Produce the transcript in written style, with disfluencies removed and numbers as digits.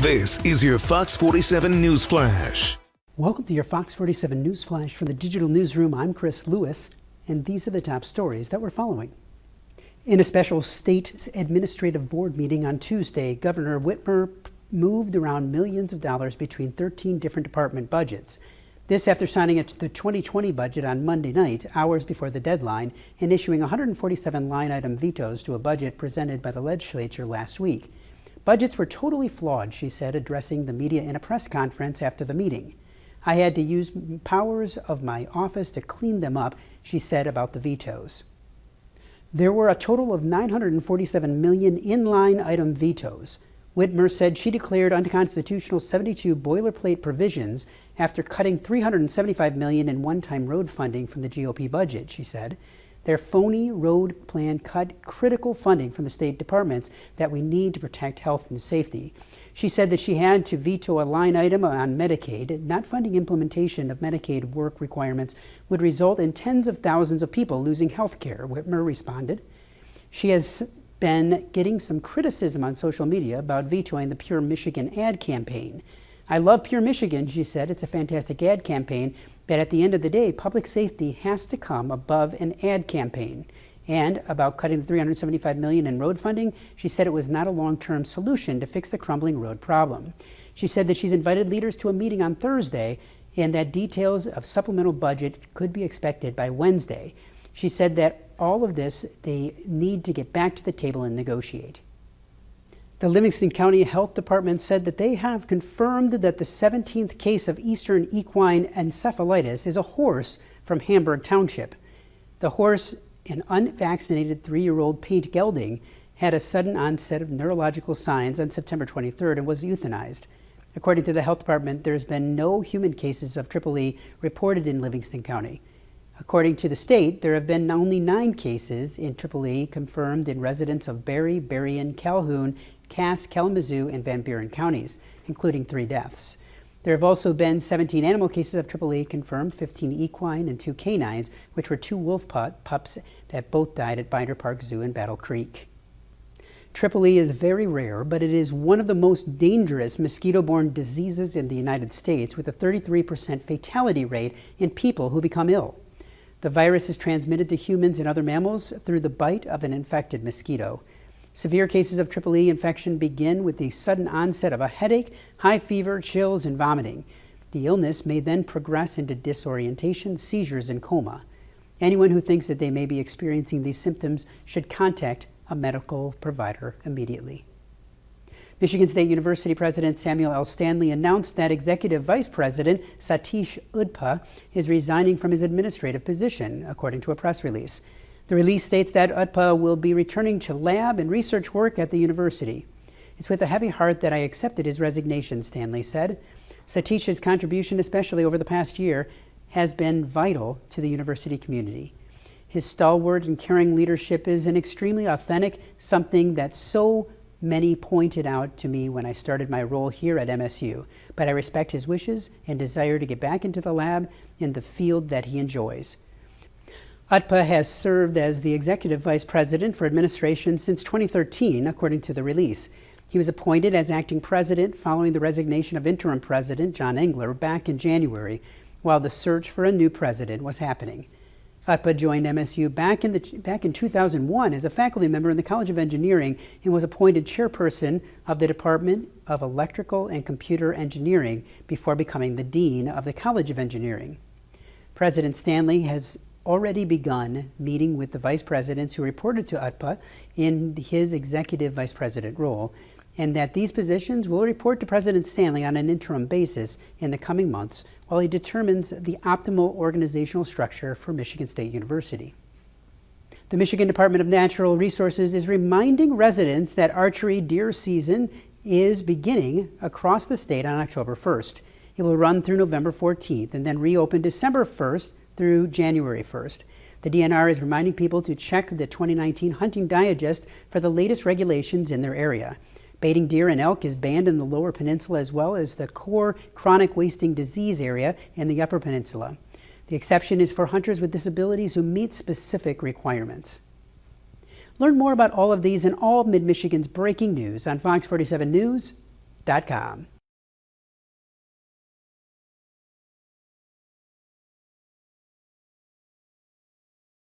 This is your Fox 47 News Flash. Welcome to your Fox 47 News Flash from the Digital Newsroom. I'm Chris Lewis, and these are the top stories that we're following. In a special state administrative board meeting on Tuesday, Governor Whitmer moved around millions of dollars between 13 different department budgets. This after signing the 2020 budget on Monday night, hours before the deadline, and issuing 147 line-item vetoes to a budget presented by the legislature last week. Budgets were totally flawed, she said, addressing the media in a press conference after the meeting. I had to use powers of my office to clean them up, she said about the vetoes. There were a total of 947 million in-line item vetoes. Whitmer said she declared unconstitutional 72 boilerplate provisions after cutting $375 million in one-time road funding from the GOP budget, she said. Their phony road plan cut critical funding from the state departments that we need to protect health and safety. She said that she had to veto a line item on Medicaid. Not funding implementation of Medicaid work requirements would result in tens of thousands of people losing health care, Whitmer responded. She has been getting some criticism on social media about vetoing the Pure Michigan ad campaign. I love Pure Michigan, she said. It's a fantastic ad campaign, but at the end of the day, public safety has to come above an ad campaign. And about cutting the $375 million in road funding, she said it was not a long-term solution to fix the crumbling road problem. She said that she's invited leaders to a meeting on Thursday and that details of supplemental budget could be expected by Wednesday. She said that all of this, they need to get back to the table and negotiate. The Livingston County Health Department said that they have confirmed that the 17th case of Eastern equine encephalitis is a horse from Hamburg Township. The horse, an unvaccinated 3-year-old paint gelding, had a sudden onset of neurological signs on September 23rd and was euthanized. According to the health department, there's been no human cases of EEE reported in Livingston County. According to the state, there have been only 9 cases in EEE confirmed in residents of Barry, Berrien, Calhoun, Cass, Kalamazoo, and Van Buren counties, including 3 deaths. There have also been 17 animal cases of EEE confirmed, 15 equine and 2 canines, which were 2 wolf pups that both died at Binder Park Zoo in Battle Creek. EEE is very rare, but it is one of the most dangerous mosquito-borne diseases in the United States, with a 33% fatality rate in people who become ill. The virus is transmitted to humans and other mammals through the bite of an infected mosquito. Severe cases of EEE infection begin with the sudden onset of a headache, high fever, chills, and vomiting. The illness may then progress into disorientation, seizures, and coma. Anyone who thinks that they may be experiencing these symptoms should contact a medical provider immediately. Michigan State University President Samuel L. Stanley announced that Executive Vice President Satish Udpa is resigning from his administrative position, according to a press release. The release states that Udpa will be returning to lab and research work at the university. It's with a heavy heart that I accepted his resignation, Stanley said. Satish's contribution, especially over the past year, has been vital to the university community. His stalwart and caring leadership is an extremely authentic, something that so many pointed out to me when I started my role here at MSU, but I respect his wishes and desire to get back into the lab in the field that he enjoys. Udpa has served as the Executive Vice President for Administration since 2013, according to the release. He was appointed as acting president following the resignation of interim president John Engler back in January, while the search for a new president was happening. Udpa joined MSU back in 2001 as a faculty member in the College of Engineering and was appointed chairperson of the Department of Electrical and Computer Engineering before becoming the dean of the College of Engineering. President Stanley has already begun meeting with the vice presidents who reported to Udpa in his executive vice president role, and that these positions will report to President Stanley on an interim basis in the coming months while he determines the optimal organizational structure for Michigan State University. The Michigan Department of Natural Resources is reminding residents that archery deer season is beginning across the state on October 1st. It will run through November 14th and then reopen December 1st through January 1st. The DNR is reminding people to check the 2019 Hunting Digest for the latest regulations in their area. Baiting deer and elk is banned in the Lower Peninsula as well as the core chronic wasting disease area in the Upper Peninsula. The exception is for hunters with disabilities who meet specific requirements. Learn more about all of these and all of Mid-Michigan's breaking news on Fox 47 News Fox47.com.